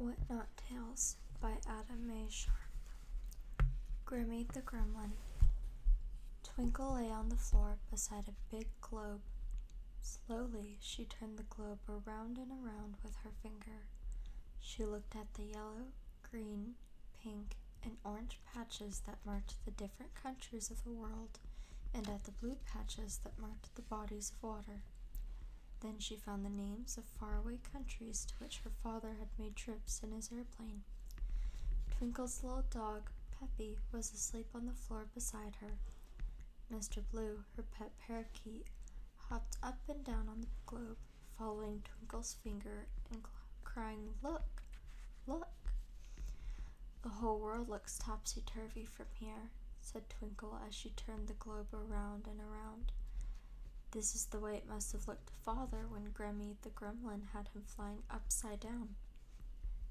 What Not Tales by Adda Mai Sharp. Grimmy the Gremlin. Twinkle lay on the floor beside a big globe. Slowly she turned the globe around and around with her finger. She looked at the yellow, green, pink, and orange patches that marked the different countries of the world, and at the blue patches that marked the bodies of water. Then she found the names of faraway countries to which her father had made trips in his airplane. Twinkle's little dog, Peppy, was asleep on the floor beside her. Mr. Blue, her pet parakeet, hopped up and down on the globe, following Twinkle's finger and crying, "Look, look!" "The whole world looks topsy-turvy from here," said Twinkle as she turned the globe around and around. "This is the way it must have looked to Father when Grimmy the Gremlin had him flying upside down."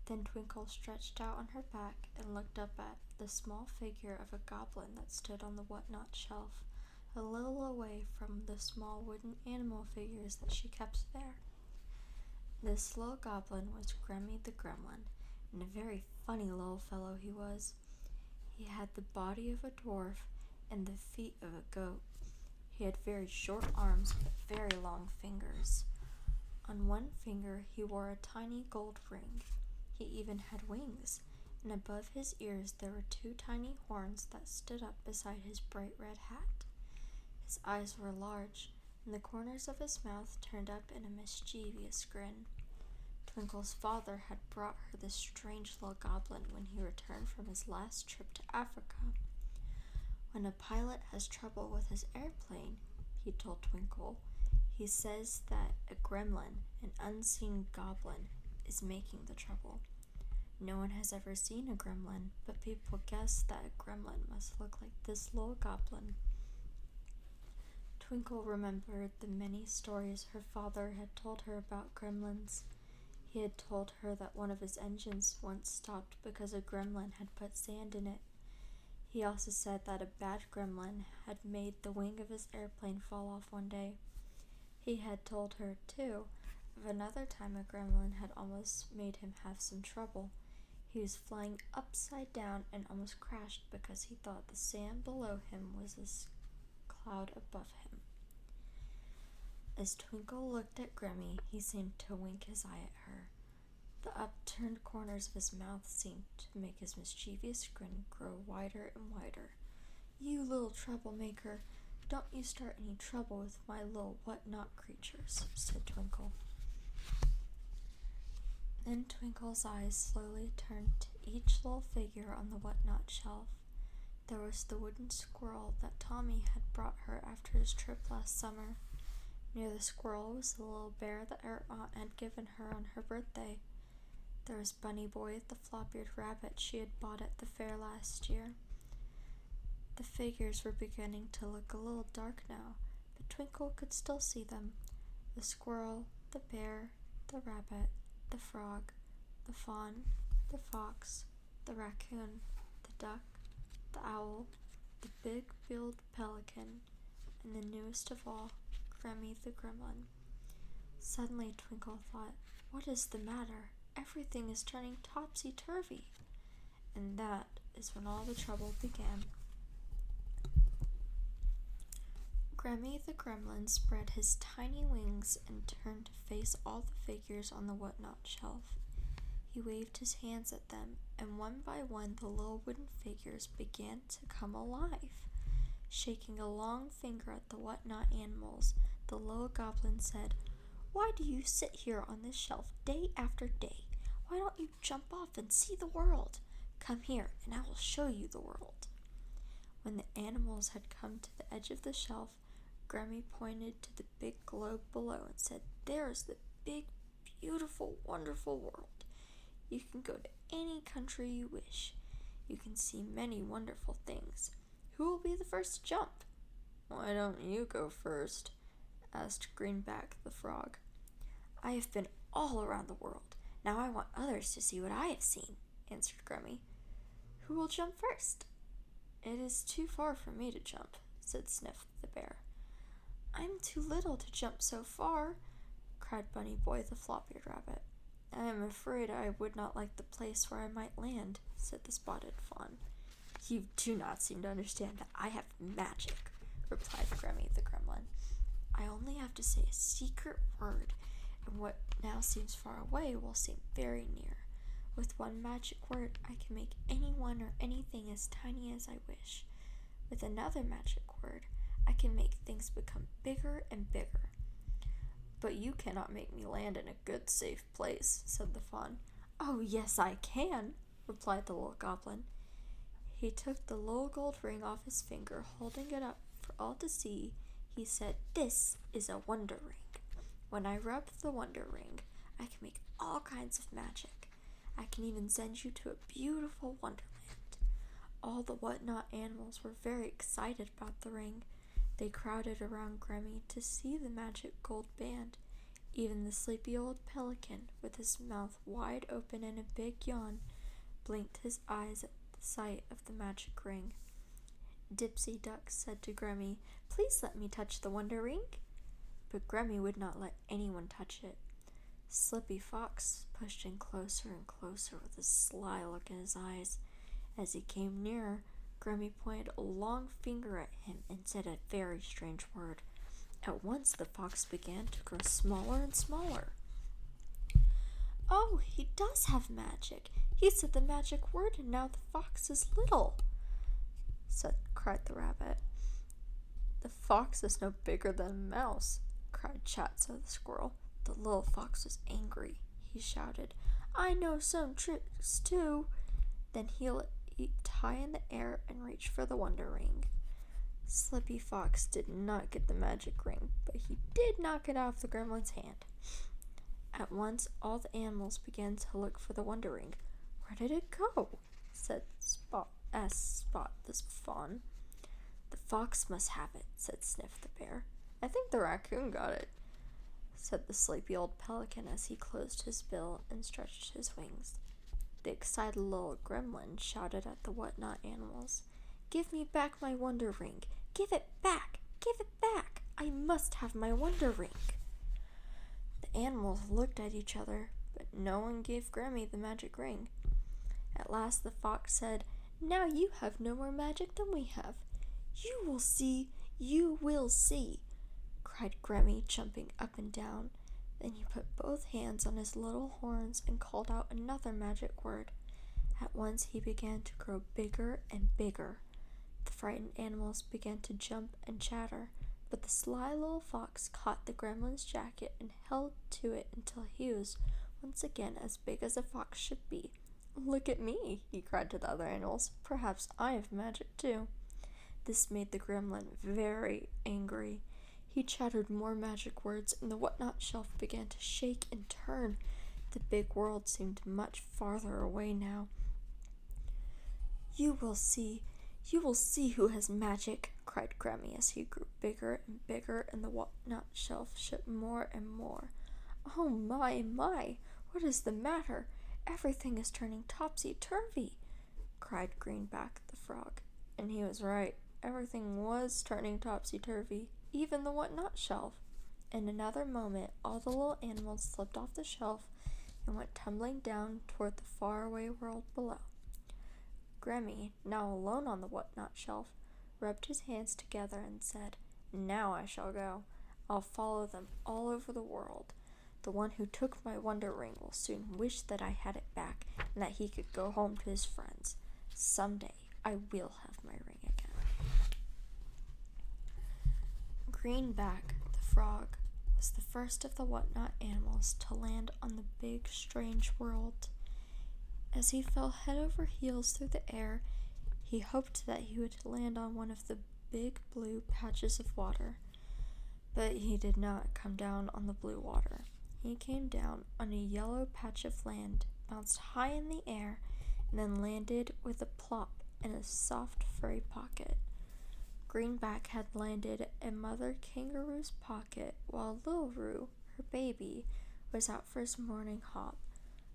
Then Twinkle stretched out on her back and looked up at the small figure of a goblin that stood on the whatnot shelf, a little away from the small wooden animal figures that she kept there. This little goblin was Grimmy the Gremlin, and a very funny little fellow he was. He had the body of a dwarf and the feet of a goat. He had very short arms but very long fingers. On one finger he wore a tiny gold ring. He even had wings, and above his ears there were two tiny horns that stood up beside his bright red hat. His eyes were large, and the corners of his mouth turned up in a mischievous grin. Twinkle's father had brought her this strange little goblin when he returned from his last trip to Africa. "When a pilot has trouble with his airplane," he told Twinkle, "he says that a gremlin, an unseen goblin, is making the trouble. No one has ever seen a gremlin, but people guess that a gremlin must look like this little goblin." Twinkle remembered the many stories her father had told her about gremlins. He had told her that one of his engines once stopped because a gremlin had put sand in it. He also said that a bad gremlin had made the wing of his airplane fall off one day. He had told her, too, of another time a gremlin had almost made him have some trouble. He was flying upside down and almost crashed because he thought the sand below him was a cloud above him. As Twinkle looked at Grimmy, he seemed to wink his eye at her. The upturned corners of his mouth seemed to make his mischievous grin grow wider and wider. "You little troublemaker, don't you start any trouble with my little what-not creatures," said Twinkle. Then Twinkle's eyes slowly turned to each little figure on the what-not shelf. There was the wooden squirrel that Tommy had brought her after his trip last summer. Near the squirrel was the little bear that her aunt had given her on her birthday. There was Bunny Boy, the flop-eared rabbit she had bought at the fair last year. The figures were beginning to look a little dark now, but Twinkle could still see them. The squirrel, the bear, the rabbit, the frog, the fawn, the fox, the raccoon, the duck, the owl, the big-billed pelican, and the newest of all, Grimmy the Gremlin. Suddenly Twinkle thought, "What is the matter? Everything is turning topsy-turvy." And that is when all the trouble began. Grimmy the Gremlin spread his tiny wings and turned to face all the figures on the whatnot shelf. He waved his hands at them, and one by one the little wooden figures began to come alive. Shaking a long finger at the whatnot animals, the little goblin said, "Why do you sit here on this shelf day after day? Why don't you jump off and see the world? Come here, and I will show you the world." When the animals had come to the edge of the shelf, Grimmy pointed to the big globe below and said, "There is the big, beautiful, wonderful world. You can go to any country you wish. You can see many wonderful things. Who will be the first to jump?" "Why don't you go first?" asked Greenback the frog. "I have been all around the world. Now I want others to see what I have seen," answered Grimmy. "Who will jump first?" "It is too far for me to jump," said Sniff the bear. "I'm too little to jump so far," cried Bunny Boy the flop-eared rabbit. "I am afraid I would not like the place where I might land," said the spotted fawn. "You do not seem to understand that I have magic," replied Grammy the gremlin. "I only have to say a secret word, and what now seems far away will seem very near. With one magic word, I can make anyone or anything as tiny as I wish. With another magic word, I can make things become bigger and bigger." "But you cannot make me land in a good, safe place," said the fawn. "Oh, yes, I can," replied the little goblin. He took the little gold ring off his finger, holding it up for all to see. He said, "This is a wonder ring. When I rub the wonder ring, I can make all kinds of magic. I can even send you to a beautiful wonderland." All the whatnot animals were very excited about the ring. They crowded around Grammy to see the magic gold band. Even the sleepy old pelican, with his mouth wide open in a big yawn, blinked his eyes at the sight of the magic ring. Dipsy Duck said to Grammy, "Please let me touch the wonder ring." But Grammy would not let anyone touch it. Slippy Fox pushed in closer and closer with a sly look in his eyes. As he came nearer, Grammy pointed a long finger at him and said a very strange word. At once the fox began to grow smaller and smaller. "Oh, he does have magic! He said the magic word and now the fox is little!" cried the rabbit. "The fox is no bigger than a mouse!" cried Chatso the squirrel. The little fox was angry. He shouted, "I know some tricks too!" Then he let it high in the air and reached for the wonder ring. Slippy Fox did not get the magic ring, but he did knock it off the gremlin's hand. At once all the animals began to look for the wonder ring. "Where did it go?" asked Spot the fawn. "The fox must have it," said Sniff the bear. "I think the raccoon got it," said the sleepy old pelican as he closed his bill and stretched his wings. The excited little gremlin shouted at the whatnot animals, "Give me back my wonder ring! Give it back! Give it back! I must have my wonder ring!" The animals looked at each other, but no one gave Grammy the magic ring. At last the fox said, "Now you have no more magic than we have." "You will see! You will see!" cried Grammy, jumping up and down. Then he put both hands on his little horns and called out another magic word. At once he began to grow bigger and bigger. The frightened animals began to jump and chatter, but the sly little fox caught the gremlin's jacket and held to it until he was once again as big as a fox should be. "Look at me," he cried to the other animals. "Perhaps I have magic too." This made the gremlin very angry. He chattered more magic words, and the whatnot shelf began to shake and turn. The big world seemed much farther away now. You will see who has magic," cried Grammy as he grew bigger and bigger, and the whatnot shelf shook more and more. "Oh my, my! What is the matter? Everything is turning topsy-turvy!" cried Greenback the frog. And he was right. Everything was turning topsy-turvy, even the whatnot shelf. In another moment, all the little animals slipped off the shelf and went tumbling down toward the faraway world below. Grammy, now alone on the whatnot shelf, rubbed his hands together and said, "Now I shall go. I'll follow them all over the world. The one who took my wonder ring will soon wish that I had it back and that he could go home to his friends. Someday I will have my ring again." Greenback the frog was the first of the whatnot animals to land on the big, strange world. As he fell head over heels through the air, he hoped that he would land on one of the big blue patches of water. But he did not come down on the blue water. He came down on a yellow patch of land, bounced high in the air, and then landed with a plop in a soft, furry pocket. Greenback had landed in Mother Kangaroo's pocket while Little Roo, her baby, was out for his morning hop.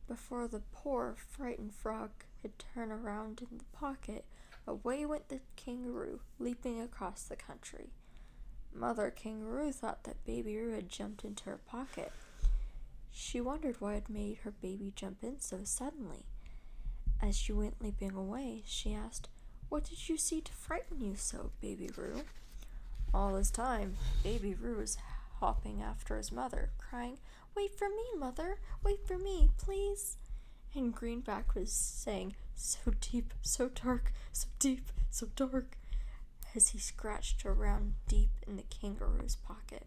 Before the poor, frightened frog could turn around in the pocket, away went the kangaroo, leaping across the country. Mother Kangaroo thought that Baby Roo had jumped into her pocket. She wondered what had made her baby jump in so suddenly. As she went leaping away, she asked, "What did you see to frighten you so, Baby Roo?" All this time, Baby Roo was hopping after his mother, crying, "Wait for me, Mother! Wait for me, please!" And Greenback was saying, "So deep, so dark, so deep, so dark," as he scratched around deep in the kangaroo's pocket.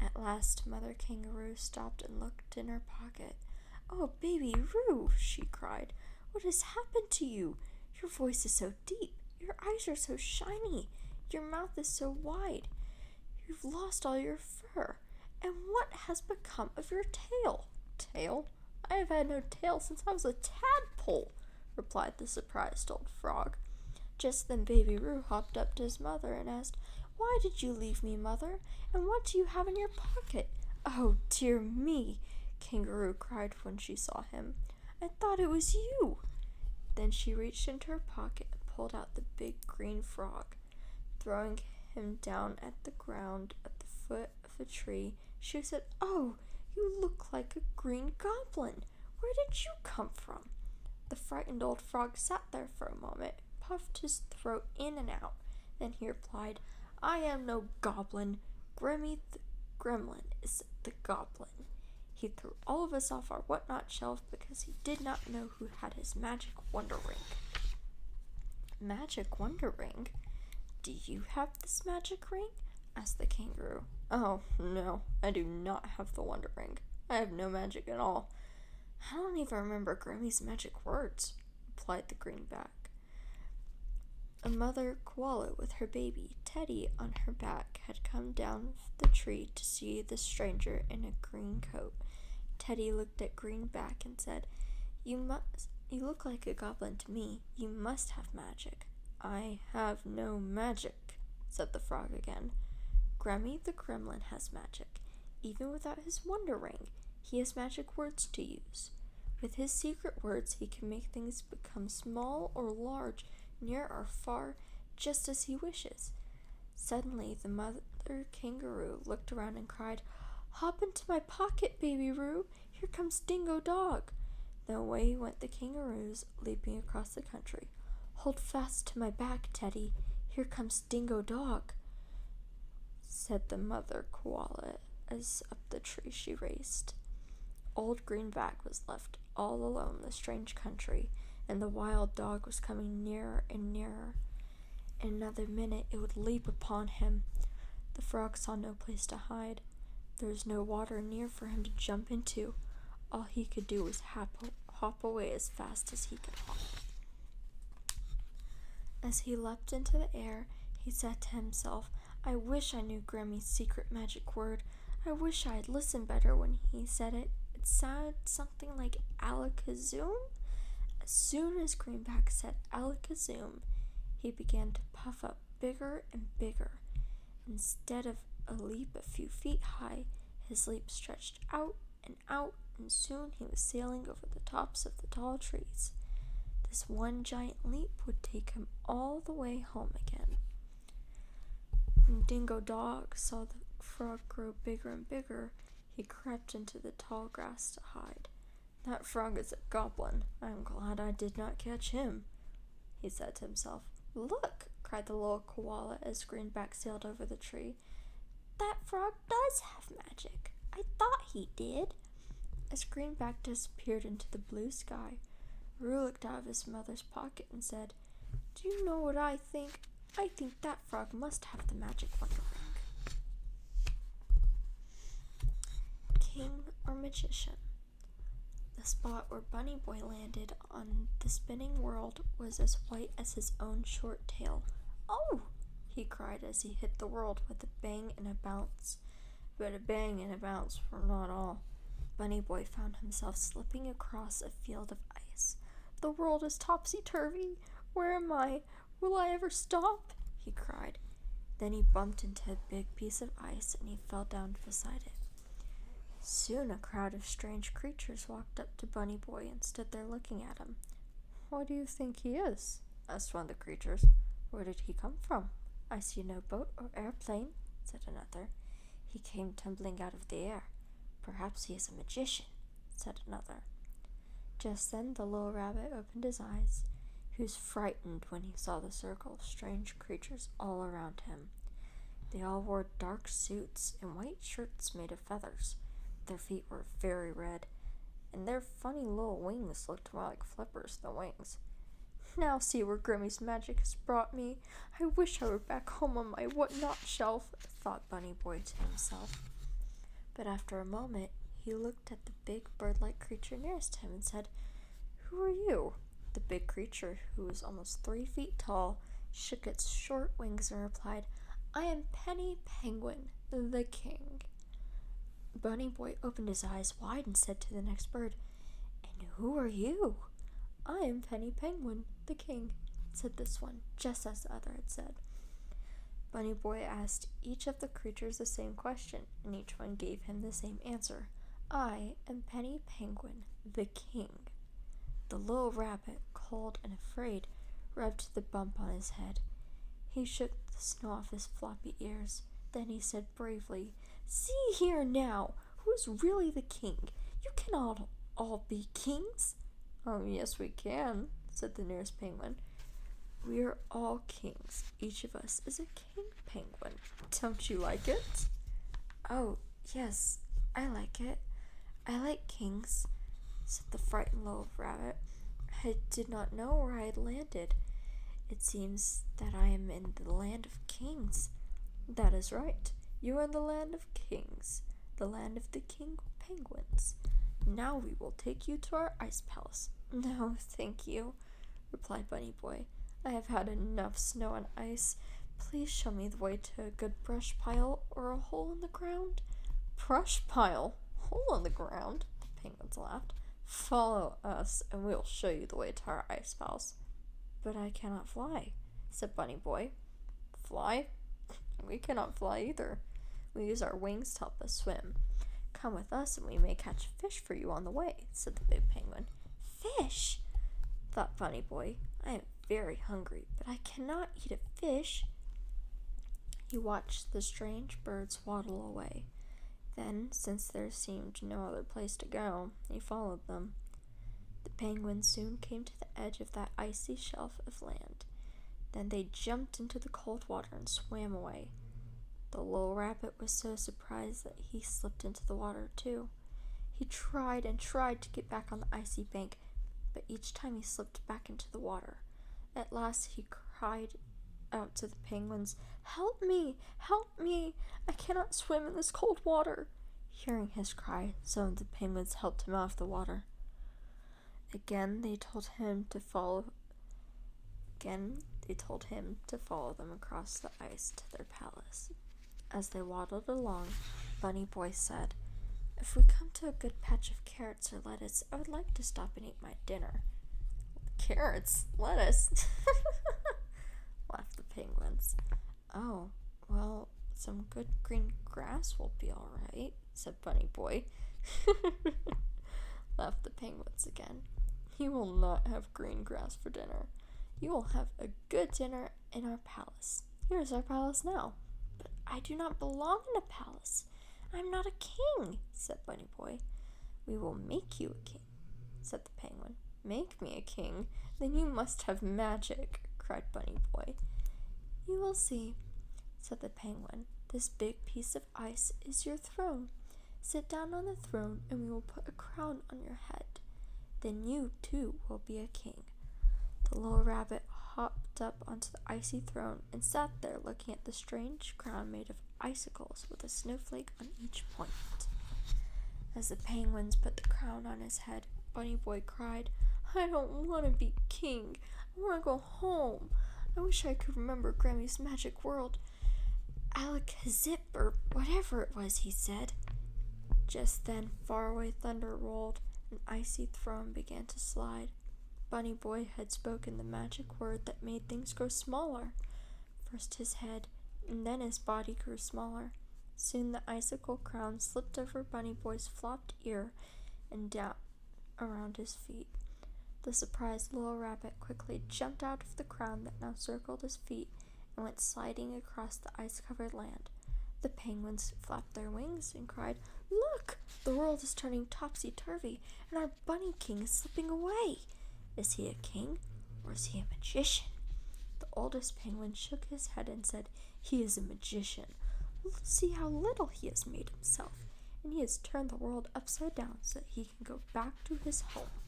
At last, Mother Kangaroo stopped and looked in her pocket. "Oh, Baby Roo," she cried, "what has happened to you? Your voice is so deep, your eyes are so shiny, your mouth is so wide. You've lost all your fur. And what has become of your tail?" "Tail? I have had no tail since I was a tadpole," replied the surprised old frog. Just then Baby Roo hopped up to his mother and asked, "Why did you leave me, Mother? And what do you have in your pocket?" "Oh, dear me!" Kangaroo cried when she saw him. "I thought it was you." Then she reached into her pocket and pulled out the big green frog. Throwing him down at the ground at the foot of a tree, she said, "Oh, you look like a green goblin. Where did you come from?" The frightened old frog sat there for a moment, puffed his throat in and out. Then he replied, "I am no goblin. Grimmy the Gremlin is the goblin. He threw all of us off our whatnot shelf because he did not know who had his magic wonder ring." "Magic wonder ring? Do you have this magic ring?" asked the kangaroo. "Oh, no, I do not have the wonder ring. I have no magic at all. I don't even remember Grimmy's magic words," replied the greenback. A mother koala with her baby, Teddy, on her back had come down the tree to see the stranger in a green coat. Teddy looked at Greenback and said, You look like a goblin to me. You must have magic." "I have no magic," said the frog again. "Grummy the Gremlin has magic. Even without his wonder ring, he has magic words to use. With his secret words, he can make things become small or large, near or far, just as he wishes." Suddenly, the mother kangaroo looked around and cried, "Hop into my pocket, Baby Roo. Here comes Dingo Dog." Then away went the kangaroos, leaping across the country. "Hold fast to my back, Teddy. Here comes Dingo Dog," said the mother koala as up the tree she raced. Old Greenback was left all alone in the strange country, and the wild dog was coming nearer and nearer. In another minute it would leap upon him. The frog saw no place to hide. There was no water near for him to jump into. All he could do was hop away as fast as he could hop. As he leapt into the air, he said to himself, "I wish I knew Grammy's secret magic word. I wish I had listened better when he said it. It sounded something like Alakazam." As soon as Greenback said Alakazam, he began to puff up bigger and bigger. Instead of a leap a few feet high, his leap stretched out, and soon he was sailing over the tops of the tall trees. This one giant leap would take him all the way home again. When Dingo Dog saw the frog grow bigger and bigger, he crept into the tall grass to hide. "That frog is a goblin. I'm glad I did not catch him," he said to himself. "Look!" cried the little koala as Greenback sailed over the tree. "That frog does have magic. I thought he did." As Greenback disappeared into the blue sky, Roo looked out of his mother's pocket and said, "Do you know what I think? I think that frog must have the magic wonder ring." King or magician? The spot where Bunny Boy landed on the spinning world was as white as his own short tail. "Oh!" he cried as he hit the world with a bang and a bounce. But a bang and a bounce were not all. Bunny Boy found himself slipping across a field of ice. "The world is topsy-turvy. Where am I? Will I ever stop?" he cried. Then he bumped into a big piece of ice and he fell down beside it. Soon a crowd of strange creatures walked up to Bunny Boy and stood there looking at him. "What do you think he is?" asked one of the creatures. "Where did he come from?" "I see no boat or airplane," said another. "He came tumbling out of the air." "Perhaps he is a magician," said another. Just then the little rabbit opened his eyes. He was frightened when he saw the circle of strange creatures all around him. They all wore dark suits and white shirts made of feathers. Their feet were very red, and their funny little wings looked more like flippers than wings. "Now see where Grimmy's magic has brought me. I wish I were back home on my what-not shelf," thought Bunny Boy to himself. But after a moment, he looked at the big bird-like creature nearest him and said, "Who are you?" The big creature, who was almost 3 feet tall, shook its short wings and replied, "I am Penny Penguin, the king." Bunny Boy opened his eyes wide and said to the next bird, "And who are you?" "I am Penny Penguin, the king," said this one, just as the other had said. Bunny Boy asked each of the creatures the same question, and each one gave him the same answer. "I am Penny Penguin, the king." The little rabbit, cold and afraid, rubbed the bump on his head. He shook the snow off his floppy ears. Then he said bravely, "See here now, who is really the king? You cannot all be kings." "Oh, yes, we can," said the nearest penguin. "We are all kings. Each of us is a king penguin. Don't you like it?" "Oh, yes, I like it. I like kings," said the frightened little rabbit. "I did not know where I had landed. It seems that I am in the land of kings." "That is right. You are in the land of kings, the land of the king penguins. Now we will take you to our ice palace." "No, thank you," replied Bunny Boy. "I have had enough snow and ice. Please show me the way to a good brush pile or a hole in the ground." "Brush pile? Hole in the ground?" the penguins laughed. "Follow us, and we will show you the way to our ice palace." "But I cannot fly," said Bunny Boy. "Fly? We cannot fly either. We use our wings to help us swim. Come with us, and we may catch fish for you on the way," said the big penguin. "Fish?" thought Bunny Boy. "I am very hungry, but I cannot eat a fish." He watched the strange birds waddle away. Then, since there seemed no other place to go, he followed them. The penguins soon came to the edge of that icy shelf of land. Then they jumped into the cold water and swam away. The little rabbit was so surprised that he slipped into the water too. He tried and tried to get back on the icy bank, but each time he slipped back into the water. At last he cried out to the penguins, "Help me! Help me! I cannot swim in this cold water." Hearing his cry, some of the penguins helped him out of the water. Again, they told him to follow them across the ice to their palace. As they waddled along, Bunny Boy said, "If we come to a good patch of carrots or lettuce, I would like to stop and eat my dinner." "Carrots? Lettuce?" laughed the penguins. "Oh, well, some good green grass will be all right," said Bunny Boy. Laughed the penguins again. "You will not have green grass for dinner. You will have a good dinner in our palace. Here is our palace now." "But I do not belong in a palace. I am not a king," said Bunny Boy. "We will make you a king," said the penguin. "Make me a king? Then you must have magic," cried Bunny Boy. "You will see," said the penguin. "This big piece of ice is your throne. Sit down on the throne and we will put a crown on your head. Then you, too, will be a king." The little rabbit hopped up onto the icy throne and sat there looking at the strange crown made of icicles with a snowflake on each point. As the penguins put the crown on his head, Bunny Boy cried, "I don't want to be king. I want to go home. I wish I could remember Grammy's magic world. Alakazip, or whatever it was he said." Just then, faraway thunder rolled, an icy throne began to slide. Bunny Boy had spoken the magic word that made things grow smaller. First his head, and then his body grew smaller. Soon the icicle crown slipped over Bunny Boy's flopped ear and down around his feet. The surprised little rabbit quickly jumped out of the crown that now circled his feet and went sliding across the ice-covered land. The penguins flapped their wings and cried, Look! The world is turning topsy-turvy, and our bunny king is slipping away. Is he a king, or is he a magician? The oldest penguin shook his head and said, He is a magician. See how little he has made himself, and he has turned the world upside down so that he can go back to his home.